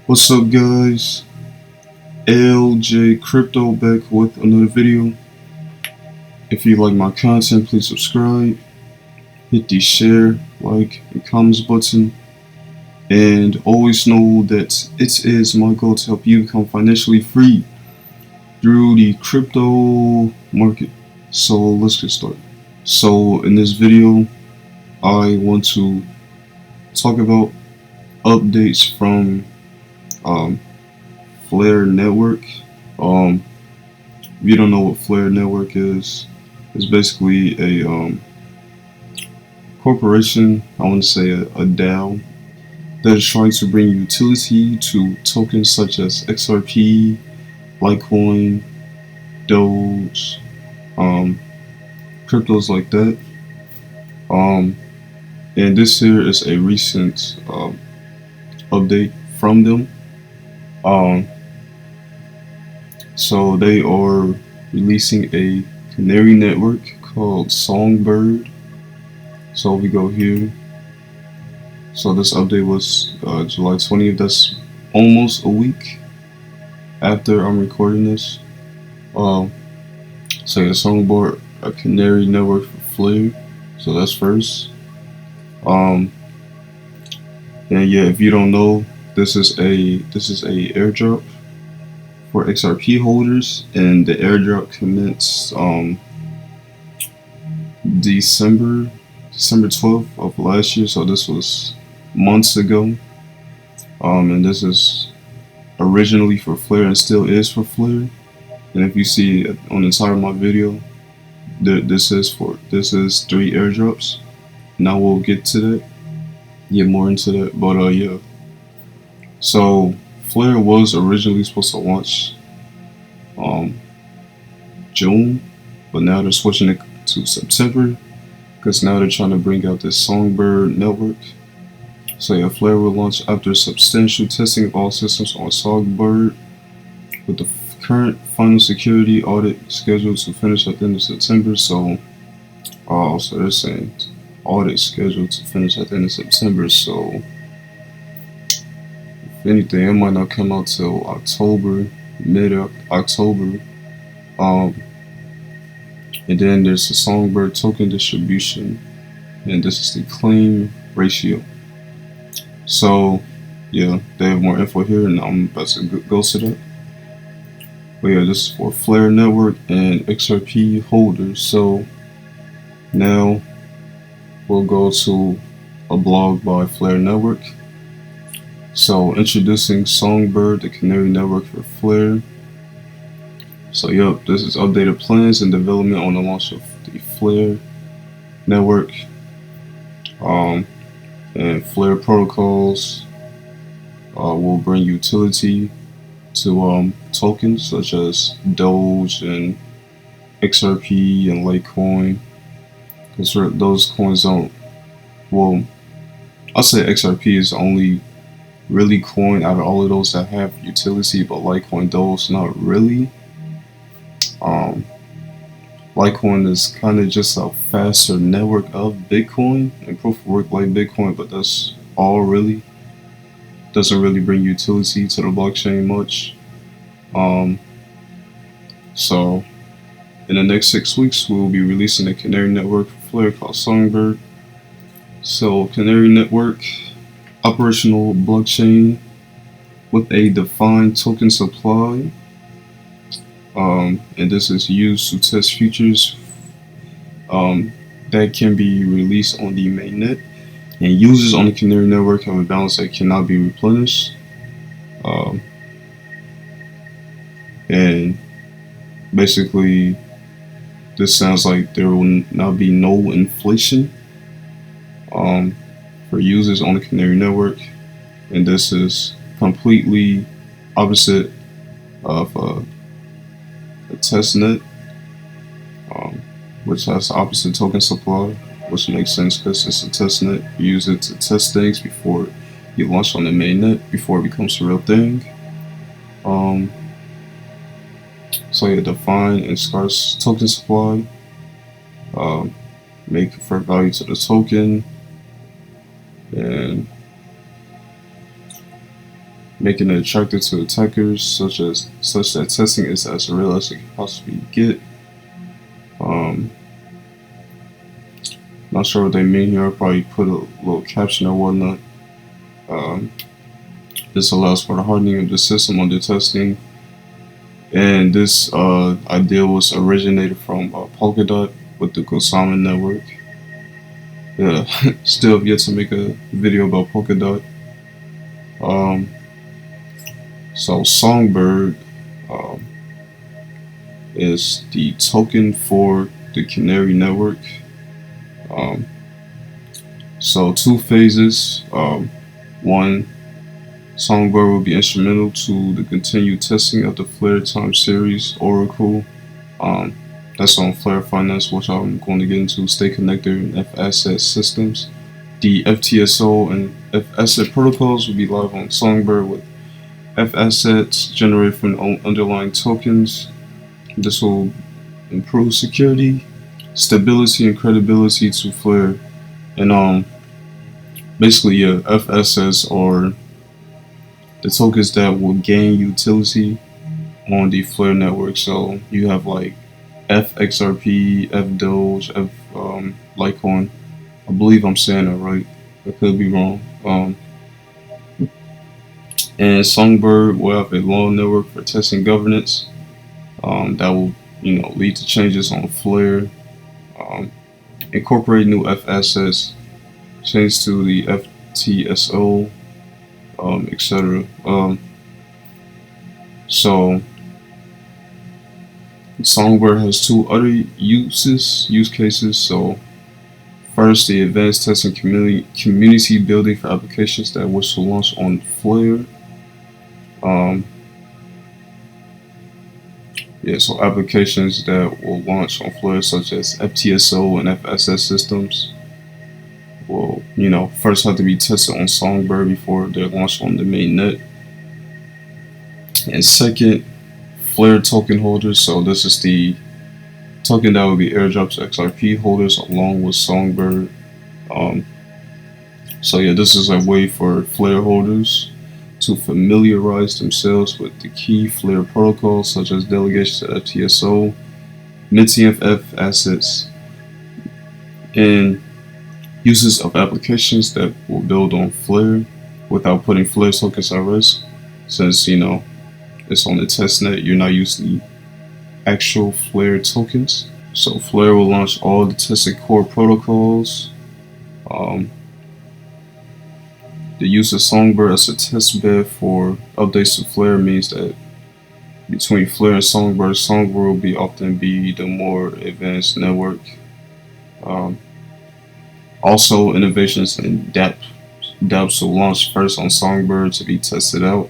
What's up, guys? LJ Crypto back with another video. If you like my content, please subscribe, hit the share, like, and comments button, and always know that it is my goal to help you become financially free through the crypto market. So let's get started. So in this video, I want to talk about updates from FLR Network. If you don't know what FLR Network is, it's basically a corporation, I want to say a DAO, that is trying to bring utility to tokens such as XRP, Litecoin, Doge, cryptos like that. And this here is a recent update from them. So they are releasing a Canary Network called Songbird. So we go here. So this update was July 20th. That's almost a week after I'm recording this. So yeah, Songbird, a Canary Network for FLR. So that's first. And yeah, if you don't know, this is a airdrop for XRP holders, and the airdrop commenced December 12th of last year, so this was months ago. And this is originally for FLR and still is for FLR. And if you see on the side of my video, this is 3 airdrops. Now we'll get to that, get more into that, but yeah. So FLR was originally supposed to launch June, but now they're switching it to September because now they're trying to bring out this Songbird Network. So yeah, FLR will launch after substantial testing of all systems on Songbird, with the current final security audit scheduled to finish at the end of September. So they're saying audit scheduled to finish at the end of September. So if anything, it might not come out till October, mid-October. And then there's the Songbird Token distribution, and this is the claim ratio. So yeah, they have more info here, and I'm about to go to that. But yeah, this is for FLR Network and XRP holders. So now we'll go to a blog by FLR Network. So introducing Songbird, the Canary Network for FLR. So yep, this is updated plans and development on the launch of the FLR Network. And FLR protocols will bring utility to tokens such as Doge and XRP and Litecoin. Because those coins don't, well, I'll say XRP is the only really coin out of all of those that have utility, but Litecoin, Doge, not really. Litecoin is kind of just a faster network of Bitcoin and proof of work like Bitcoin, but that's all really. Doesn't really bring utility to the blockchain much. So in the next 6 weeks, we will be releasing a Canary Network for FLR called Songbird. So Canary Network, operational blockchain with a defined token supply. And this is used to test futures that can be released on the mainnet, and users on the Canary Network have a balance that cannot be replenished. And basically, this sounds like there will not be no inflation for users on the Canary Network, and this is completely opposite of a testnet, which has the opposite token supply, which makes sense because it's a testnet. You use it to test things before you launch on the mainnet, before it becomes a real thing. So yeah, defined and scarce token supply. make fair value to the token, and making it attractive to attackers, such that testing is as real as it can possibly get. Not sure what they mean here. I'll probably put a little caption or whatnot. This allows for the hardening of the system under testing, and this idea was originated from Polkadot with the Songbird Network. Yeah, still have yet to make a video about Polkadot. So Songbird is the token for the Canary Network. So 2 phases. One, Songbird will be instrumental to the continued testing of the FLR time series Oracle. That's on FLR Finance, which I'm going to get into. Stay connected and F asset systems. The FTSO and F asset protocols will be live on Songbird with F assets generated from underlying tokens. This will improve security, stability, and credibility to FLR. And basically, yeah, F assets are the tokens that will gain utility on the FLR network. So you have like F XRP, F Doge, F Litecoin. I believe I'm saying that right. I could be wrong. And Songbird will have a long network for testing governance. That will, lead to changes on FLR. Incorporate new F assets, change to the FTSO, etc. So Songbird has 2 other use cases. So first, the advanced testing community building for applications that wish to launch on FLR. So applications that will launch on FLR, such as FTSO and FSS systems, will, first have to be tested on Songbird before they're launched on the main net. And second, FLR token holders. So this is the token that will be airdropped to XRP holders along with Songbird. So yeah, this is a way for FLR holders to familiarize themselves with the key FLR protocols, such as delegation to FTSO, minting of F assets, and uses of applications that will build on FLR without putting FLR tokens at risk. Since it's on the testnet, you're not using the actual FLR tokens. So FLR will launch all the tested core protocols. The use of Songbird as a testbed for updates to FLR means that between FLR and Songbird will often be the more advanced network. Also, innovations in dApps will launch first on Songbird to be tested out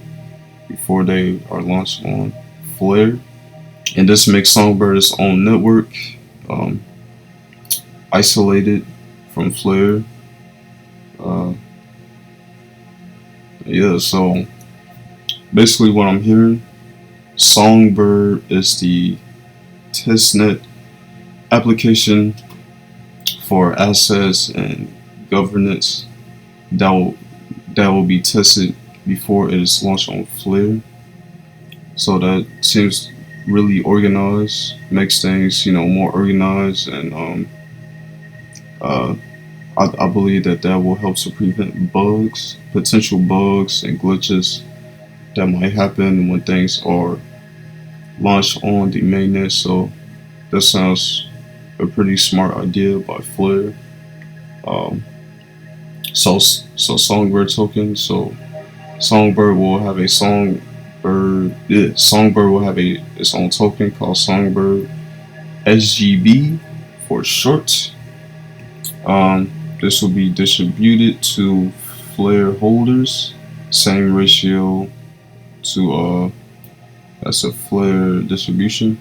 before they are launched on FLR. And this makes Songbird its own network, isolated from FLR. So basically what I'm hearing, Songbird is the testnet application for assets and governance that will be tested before it is launched on FLR. So that seems really organized, makes things more organized, and I believe that will help to prevent potential bugs and glitches that might happen when things are launched on the mainnet. So that sounds a pretty smart idea by FLR. So Songbird token. So Songbird will have a Songbird will have its own token called Songbird SGB for short. This will be distributed to FLR holders, same ratio to that's a FLR distribution.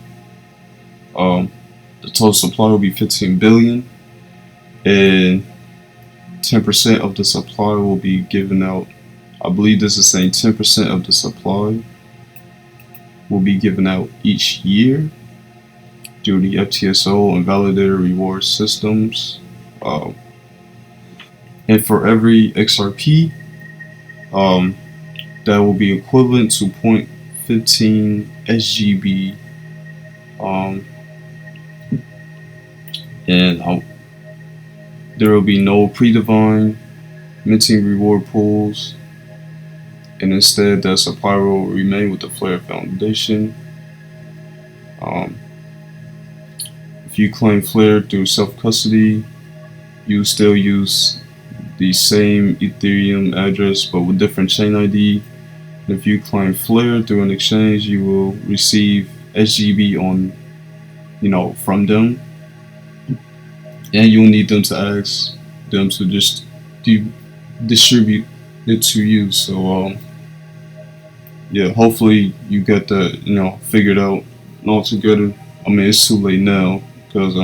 The total supply will be 15 billion, and 10% of the supply will be given out. I believe this is saying 10% of the supply will be given out each year through the FTSO and validator reward systems. Um, and for every XRP, um, that will be equivalent to 0.15 SGB. Um, and there will be no predefined minting reward pools, and instead the supply will remain with the FLR Foundation. If you claim FLR through self-custody, you still use the same Ethereum address but with different chain ID. And if you claim FLR through an exchange, you will receive SGB from them, and you'll need them to ask them to just distribute it to you. So yeah, hopefully you get that figured out altogether. I mean, it's too late now because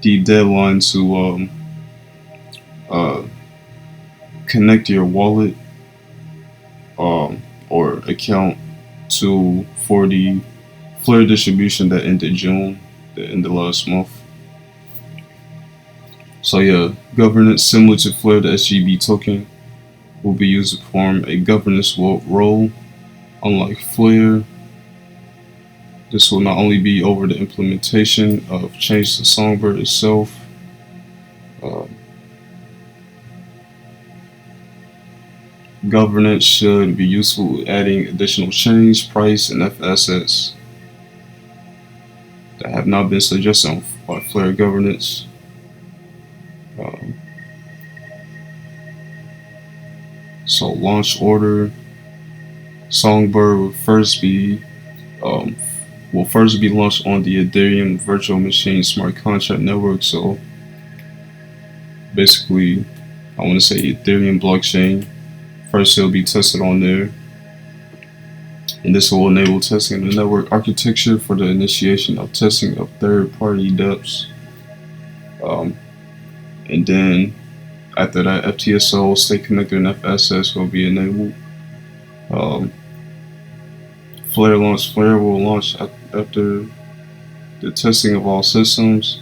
the deadline to uh, connect your wallet or account for the FLR distribution that ended June, that ended last month. So yeah, governance similar to FLR, the SGB token will be used to perform a governance role. Unlike FLR, this will not only be over the implementation of change to Songbird itself. Governance should be useful adding additional change, price, and assets that have not been suggested by FLR governance. So launch order, Songbird will first be launched on the Ethereum Virtual Machine Smart Contract Network. So basically, I want to say Ethereum blockchain. First, it'll be tested on there, and this will enable testing the network architecture for the initiation of testing of third-party dApps. And then after that, FTSO, Stay Connected, and FSS will be enabled. FLR will launch after the testing of all systems,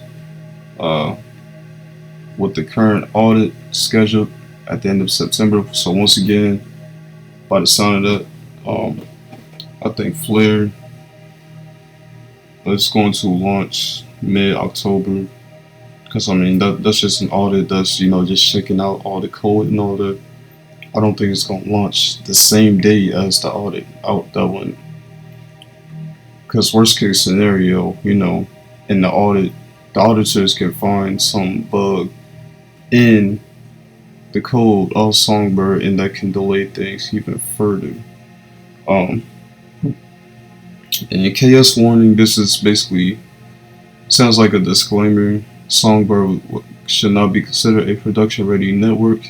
with the current audit scheduled at the end of September. So once again, by the sound of that, I think FLR is going to launch mid-October, because that's just an audit that's just checking out all the code and all that. I don't think it's going to launch the same day as the audit out that one, because worst case scenario, in the audit, the auditors can find some bug in the code of Songbird, and that can delay things even further. And KS warning, this is basically sounds like a disclaimer. Songbird should not be considered a production ready network.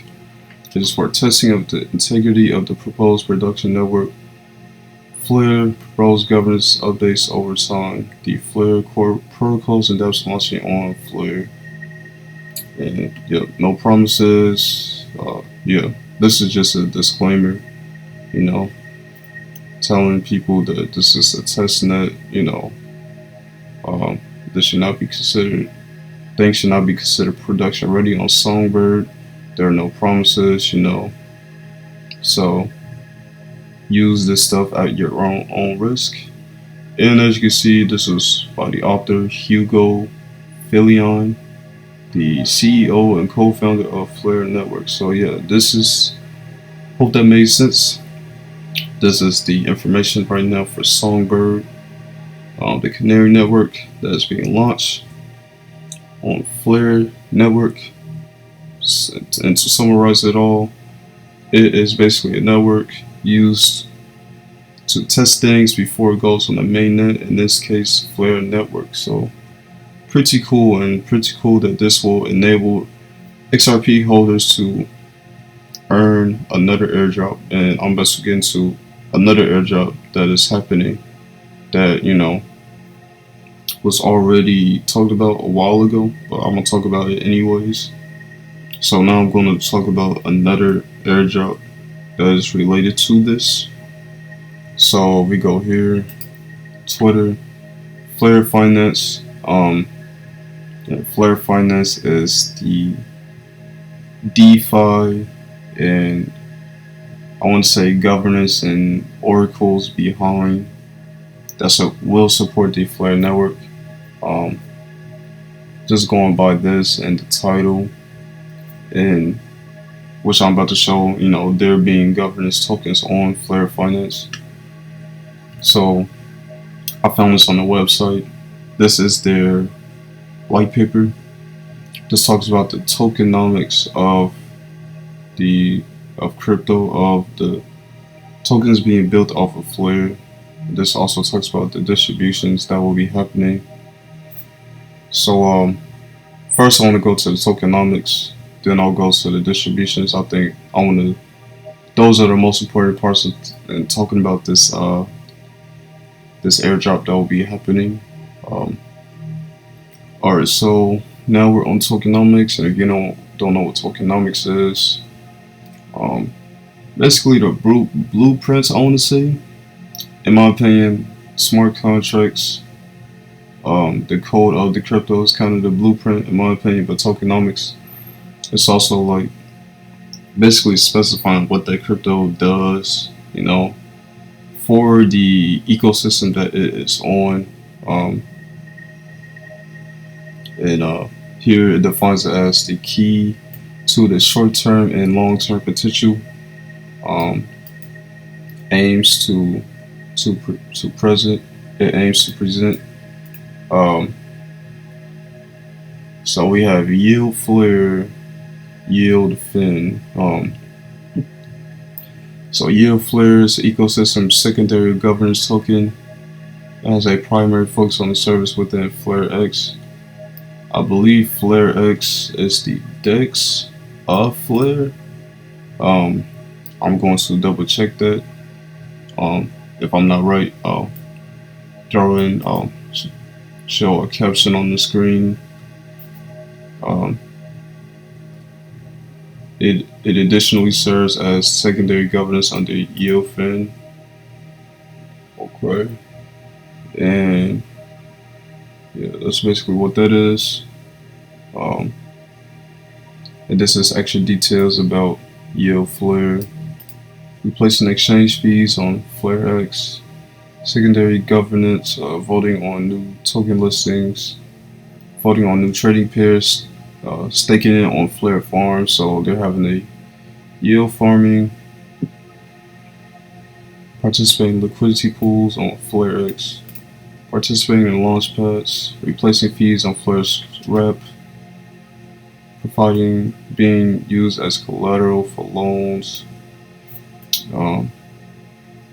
It is for testing of the integrity of the proposed production network. FLR proposed governance updates over time. The FLR core protocols and dApps launching on FLR. And yeah, no promises. This is just a disclaimer, telling people that this is a test net. This should not be considered. Things should not be considered production ready on Songbird. There are no promises, So use this stuff at your own risk. And as you can see, this was by the author Hugo Filion, the CEO and co-founder of FLR Network. So yeah, hope that made sense. This is the information right now for Songbird, the Canary Network that is being launched on FLR Network. And to summarize it all, it is basically a network used to test things before it goes on the mainnet, in this case FLR Network. So pretty cool, and pretty cool that this will enable XRP holders to earn another airdrop. And I'm about to get into another airdrop that is happening that was already talked about a while ago, but I'm gonna talk about it anyways. So now I'm going to talk about another airdrop that is related to this. So we go here, Twitter, FLR Finance. And FLR Finance is the DeFi and I want to say governance and oracles behind that will support the FLR network. Um, just going by this and the title, and which I'm about to show, there being governance tokens on FLR Finance. So I found this on the website. This is their white paper. This talks about the tokenomics of crypto, of the tokens being built off of FLR. This also talks about the distributions that will be happening. So first I want to go to the tokenomics, then I'll go to the distributions. I think those are the most important parts in talking about this this airdrop that will be happening. Alright, so now we're on tokenomics, and if you don't know what tokenomics is, basically the blueprints, I want to say, in my opinion, smart contracts, the code of the crypto is kind of the blueprint in my opinion, but tokenomics, it's also like basically specifying what that crypto does, for the ecosystem that it is on. And here it defines it as the key to the short-term and long-term potential. Aims to present. It aims to present. So we have yield FLR, yield fin. So yield FLR is the ecosystem secondary governance token. It has a primary focus on the service within FLR X. I believe FLR X is the DEX of FLR. I'm going to double check that. If I'm not right, I'll throw in, show a caption on the screen. It additionally serves as secondary governance under YieldFin. Okay. And yeah, that's basically what that is. And this is extra details about yield FLR. Replacing exchange fees on FLR X. Secondary governance, voting on new token listings, voting on new trading pairs, staking it on FLR farms. So they're having a yield farming, participating in liquidity pools on FLR X, participating in launch pads, replacing fees on FLR's rep, being used as collateral for loans,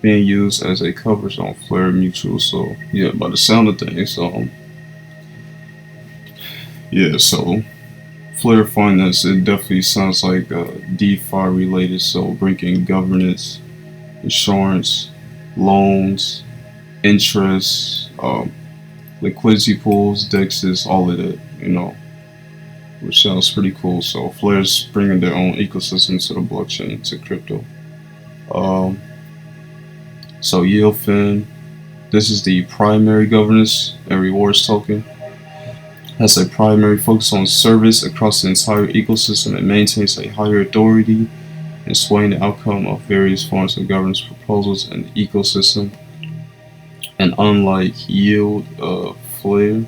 being used as a coverage on FLR Mutual. So yeah, by the sound of things, yeah, so FLR Finance, it definitely sounds like DeFi related, so bringing governance, insurance, loans, interest, liquidity pools, DEXs, all of that, which sounds pretty cool. So FLR's bringing their own ecosystem to the blockchain, to crypto. So YieldFin, this is the primary governance and rewards token. Has a primary focus on service across the entire ecosystem and maintains a higher authority in swaying the outcome of various forms of governance proposals in the ecosystem. And unlike yield FLR,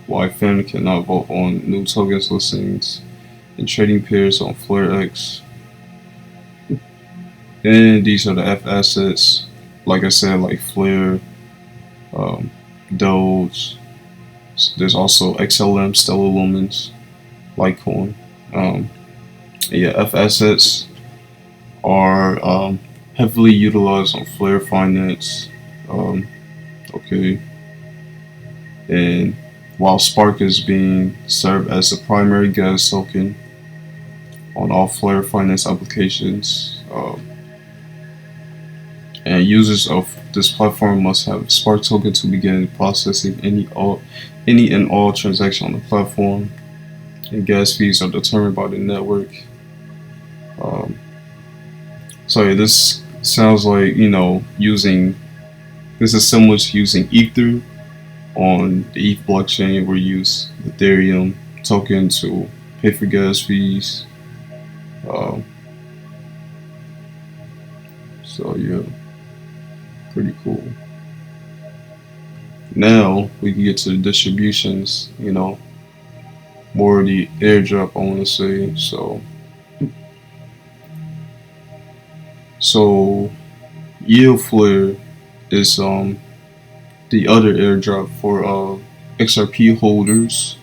YFin cannot vote on new tokens listings and trading pairs on FLR X. And these are the F assets, like I said, like FLR, Doge. There's also XLM, Stellar Lumens, Litecoin. Yeah, F assets are heavily utilized on FLR Finance. Okay. And while Spark is being served as the primary gas token on all FLR Finance applications, and users of this platform must have Spark token to begin processing any and all transactions on the platform. And gas fees are determined by the network. So yeah, this sounds like using This is similar to using Ether on the ETH blockchain. We use Ethereum token to pay for gas fees. So yeah, pretty cool. Now we can get to the distributions, more of the airdrop, I want to say. So yield flare is the other airdrop for XRP holders.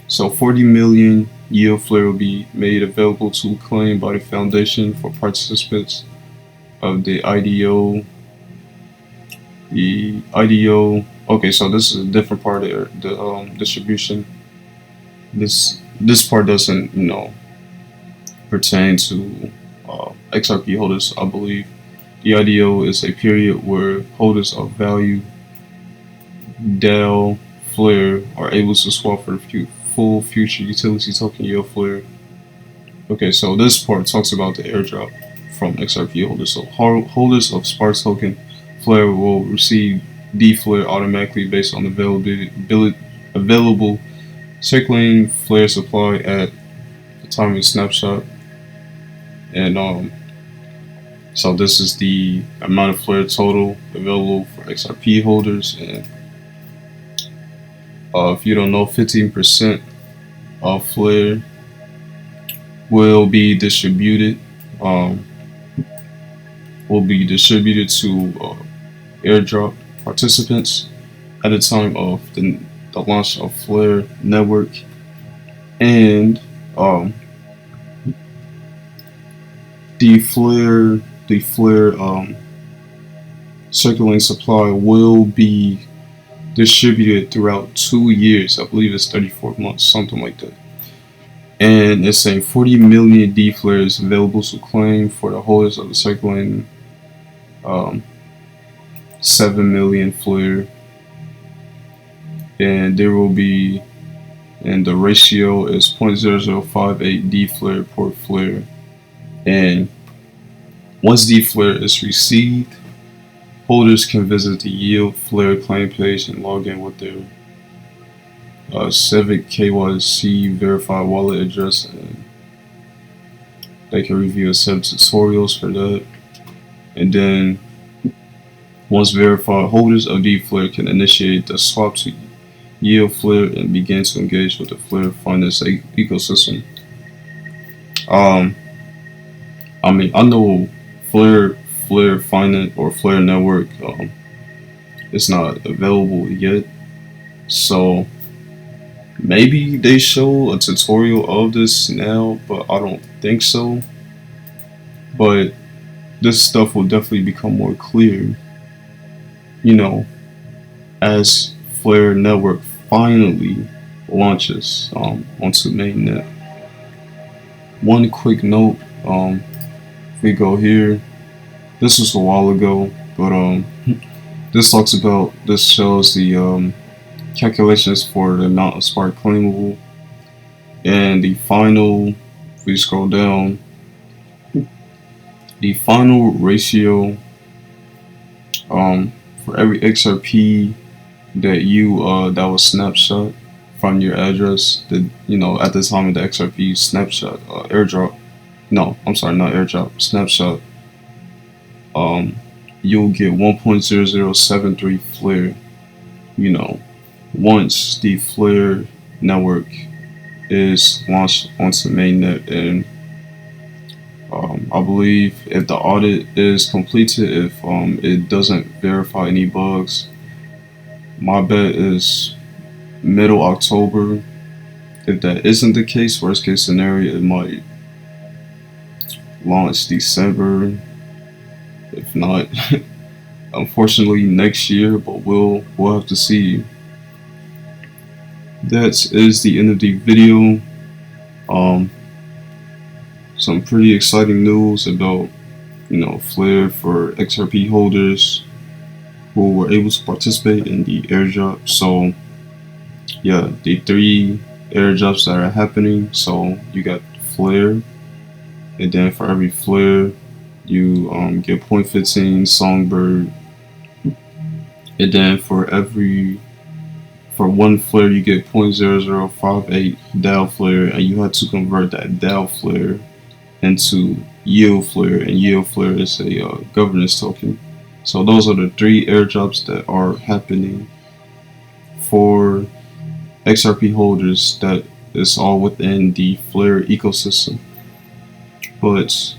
So 40 million yield flare will be made available to claim by the foundation for participants of the IDO. The IDO. Okay, so this is a different part of the distribution. This part doesn't pertain to XRP holders, I believe. The IDO is a period where holders of value DAO Flare are able to swap for the full future utility token yield flare. Okay, so this part talks about the airdrop from XRP holders. So holders of Spark token flare will receive D flare automatically based on available circulating flare supply at the time of snapshot. And so this is the amount of flare total available for XRP holders. And if you don't know, 15% of flare will be distributed. To airdrop participants at the time of the launch of FLR Network, and the FLR circulating supply will be distributed throughout 2 years. I believe it's 34 months, something like that. And it's saying 40 million D flares available to claim for the holders of the circulating 7 million flare. And there will be, and the ratio is 0.0058 D flare per flare. And once D flare is received, holders can visit the Yield Flare claim page and log in with their Civic KYC verified wallet address, and they can review a set of tutorials for that. And then once verified, holders of D Flare can initiate the swap to Yield Flare and begin to engage with the Flare finance ecosystem. I know Flare finance or Flare Network is not available yet, so maybe they show a tutorial of this now, but I don't think so. But this stuff will definitely become more clear, as Flare Network finally launches onto mainnet. One quick note, if we go here, this was a while ago, but this shows the calculations for the amount of Spark claimable, and the final, if we scroll down, the final ratio for every XRP that was snapshot from your address, at the time of the XRP snapshot airdrop. No, I'm sorry, not airdrop, snapshot. You'll get 1.0073 flare. Once the Flare Network is launched onto mainnet, and I believe if the audit is completed, if it doesn't verify any bugs, my bet is middle October. If that isn't the case, worst case scenario, it might launch December. If not, unfortunately next year, but we'll have to see. That is the end of the video. Some pretty exciting news about Flare for XRP holders who were able to participate in the airdrop. So yeah, the 3 airdrops that are happening. So you got Flare, and then for every Flare you get 0.15 Songbird And then for one flare you get 0.0058 DAO flare, and you have to convert that DAO flare into yield flare, and yield flare is a governance token. So those are the 3 airdrops that are happening for XRP holders. That is all within the Flare ecosystem. But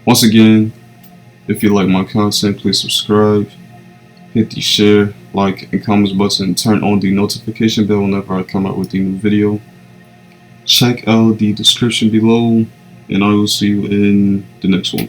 once again, if you like my content, please subscribe, hit the share, like, and comments button, turn on the notification bell whenever I come out with a new video. Check out the description below, and I will see you in the next one.